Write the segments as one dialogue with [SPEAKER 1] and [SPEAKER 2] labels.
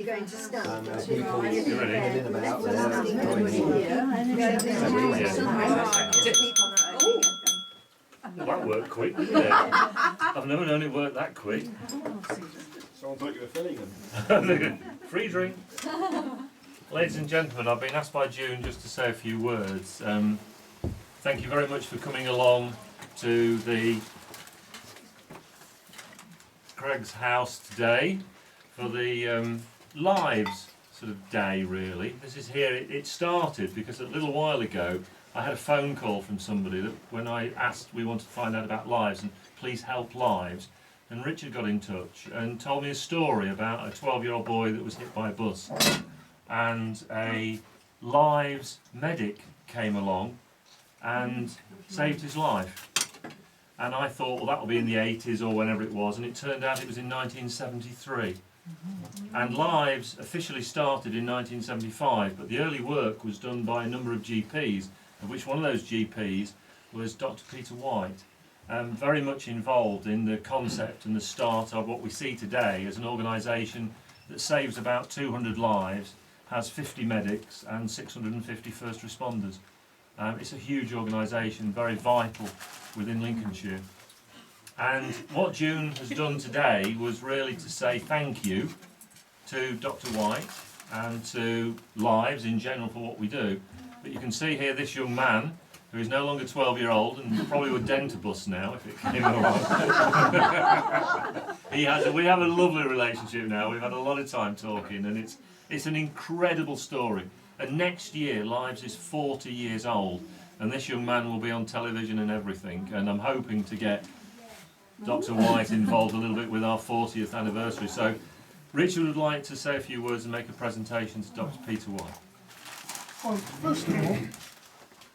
[SPEAKER 1] You're going to start.
[SPEAKER 2] People in and about there.
[SPEAKER 3] Well, that worked quick, didn't it? I've never known it work that quick.
[SPEAKER 2] Someone thought you were filling them.
[SPEAKER 3] Free drink. Ladies and gentlemen, I've been asked by June just to say a few words. Thank you very much for coming along to the Craig's house today for the lives sort of day, really. This is here, it started because a little while ago I had a phone call from somebody that when I asked, we wanted to find out about lives and please help lives, and Richard got in touch and told me a story about a 12-year-old boy that was hit by a bus, and a lives medic came along and saved his life. And I thought, well, that'll be in the 80s or whenever it was, and it turned out it was in 1973. And lives officially started in 1975, but the early work was done by a number of GPs, of which one of those GPs was Dr. Peter White, very much involved in the concept and the start of what we see today as an organisation that saves about 200 lives, has 50 medics and 650 first responders. It's a huge organisation, very vital within Lincolnshire. And what June has done today was really to say thank you to Dr. White and to Lives in general for what we do. But you can see here this young man, who is no longer 12-year-old and probably would dent a bus now if it came along. We have a lovely relationship now. We've had a lot of time talking, and it's an incredible story. And next year, Lives is 40 years old, and this young man will be on television and everything. And I'm hoping to get Dr. White involved a little bit with our 40th anniversary. So Richard would like to say a few words and make a presentation to Dr. Peter White.
[SPEAKER 4] Well, first of all,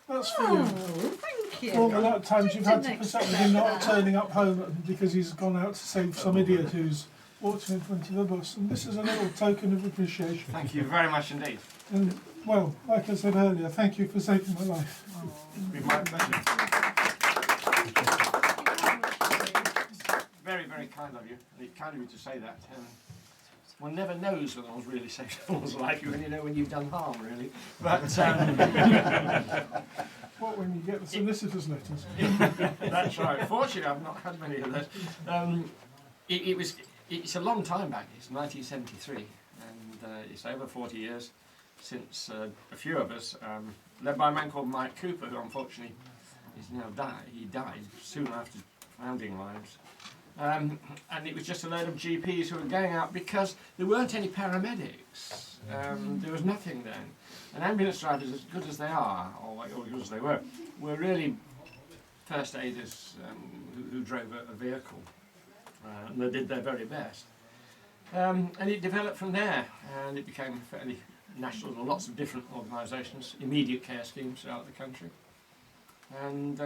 [SPEAKER 4] that's for you.
[SPEAKER 1] Thank you.
[SPEAKER 4] For all the lot of times you've had to put up with him not turning up home because he's gone out to save some idiot who's walked in front of the bus. And this is a little token of appreciation.
[SPEAKER 5] Thank you very much indeed.
[SPEAKER 4] And, well, like I said earlier, thank you for saving my life.
[SPEAKER 5] It's been my pleasure. Very, very kind of you. And it's kind of you to say that. One never knows when one's really saved someone's life. You only know when you've done harm, really. But
[SPEAKER 4] What when you get the solicitor's letters?
[SPEAKER 5] that's right. Fortunately, I've not had many of those. It's a long time back. It's 1973, and it's over 40 years since a few of us, led by a man called Mike Cooper, who unfortunately is now died. He died soon after founding Lives. And it was just a load of GPs who were going out because there weren't any paramedics. There was nothing then. And ambulance drivers, as good as they are, or as good as they were really first aiders who drove a vehicle. And they did their very best. And it developed from there, and it became fairly national in lots of different organisations, immediate care schemes throughout the country. And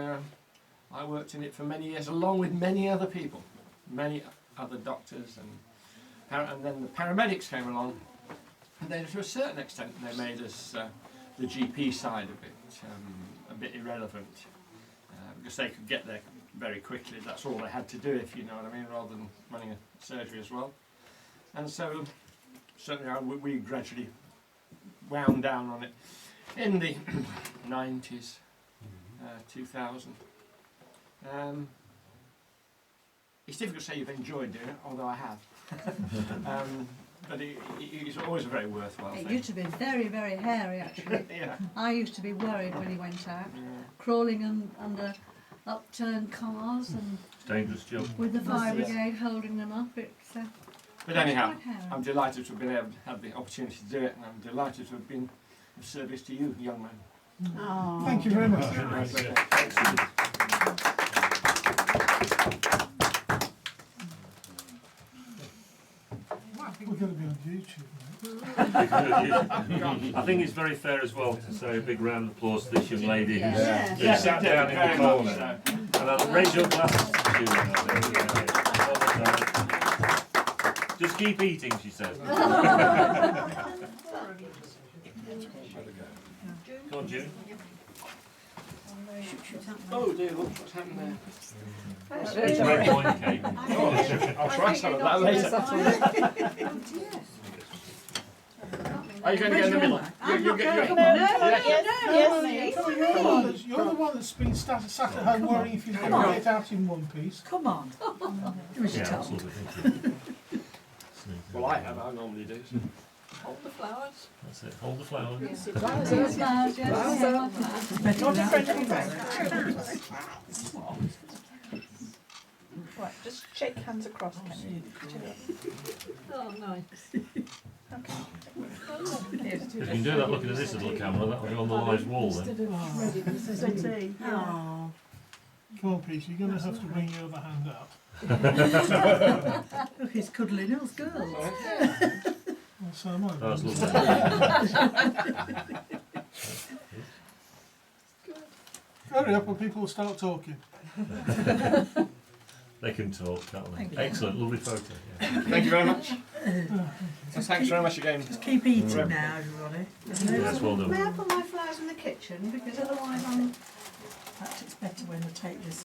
[SPEAKER 5] I worked in it for many years, along with many other people, many other doctors, and then the paramedics came along, and then to a certain extent they made us the GP side of it a bit irrelevant, because they could get there very quickly. That's all they had to do, if you know what I mean, rather than running a surgery as well. And so certainly we gradually wound down on it in the 90s, 2000. It's difficult to say you've enjoyed doing it, although I have. But it's always a very worthwhile thing.
[SPEAKER 6] It used to be very, very hairy, actually.
[SPEAKER 5] Yeah.
[SPEAKER 6] I used to be worried when he went out, crawling under upturned cars and
[SPEAKER 3] Dangerous job.
[SPEAKER 6] with the fire brigade holding them up.
[SPEAKER 5] But anyhow,
[SPEAKER 6] quite hairy.
[SPEAKER 5] I'm delighted to have been able to have the opportunity to do it, and I'm delighted to have been of service to you, young man.
[SPEAKER 1] Oh.
[SPEAKER 4] Thank you very much.
[SPEAKER 5] My pleasure.
[SPEAKER 4] We're going to be on YouTube, mate.
[SPEAKER 3] I think it's very fair as well to say a big round of applause to this young lady who
[SPEAKER 1] Yeah.
[SPEAKER 3] sat down in the corner. And I'll raise your glasses to June. Just keep eating, she says. Come on, June.
[SPEAKER 5] Oh dear, look what's happened there.
[SPEAKER 3] It's red wine cake.
[SPEAKER 5] I'll try some of that later. Are you going to get in the middle? You'll get
[SPEAKER 6] Come
[SPEAKER 5] your.
[SPEAKER 6] on.
[SPEAKER 4] You're the one that's been sat at home worrying if he's going to get it out in one piece.
[SPEAKER 6] Come on. It was
[SPEAKER 3] Yeah,
[SPEAKER 6] told.
[SPEAKER 3] absolutely. Thank you.
[SPEAKER 5] Well, I have. I normally do. So.
[SPEAKER 1] Hold the flowers.
[SPEAKER 3] That's it. Hold the flowers.
[SPEAKER 1] Flowers.
[SPEAKER 6] Flowers, yes.
[SPEAKER 1] Not a friendly friend. Right, just shake hands across, can you?
[SPEAKER 6] Oh, nice.
[SPEAKER 1] Here's
[SPEAKER 3] If you can do that looking at this little camera, that will be on the live wall then.
[SPEAKER 6] Oh.
[SPEAKER 4] Come on, Peter, you're going to have to bring your other hand out.
[SPEAKER 6] Look, he's cuddling us girls.
[SPEAKER 4] Well, so am I.
[SPEAKER 3] That's lovely.
[SPEAKER 4] Hurry up or people will start talking.
[SPEAKER 3] They can talk, can't they?
[SPEAKER 6] Thank you.
[SPEAKER 3] Excellent, lovely photo. Yeah.
[SPEAKER 5] Thank you very much. So thanks very much again.
[SPEAKER 6] Just keep eating now, everybody.
[SPEAKER 3] Yes, well done.
[SPEAKER 6] May I put my flowers in the kitchen? Because otherwise I'm...
[SPEAKER 1] Perhaps it's better when I take this